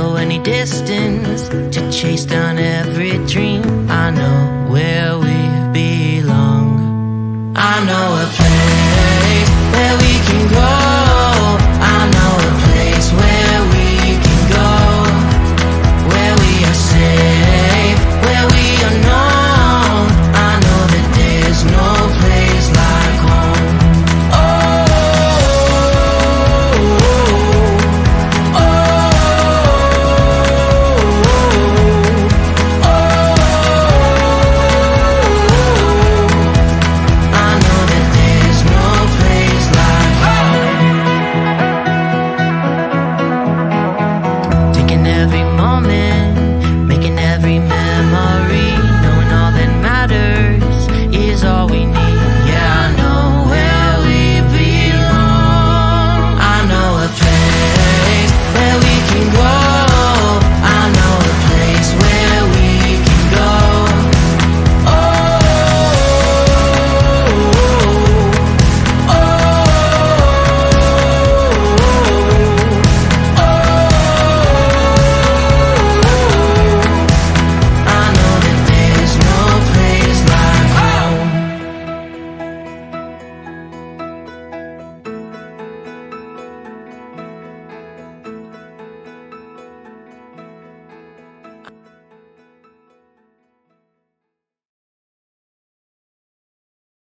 go any distance to chase down every dream. I know where we belong. I know a place where we can go. I know a place where we can go, where we are safe, where we are known. I know that there's no place like home. Every moment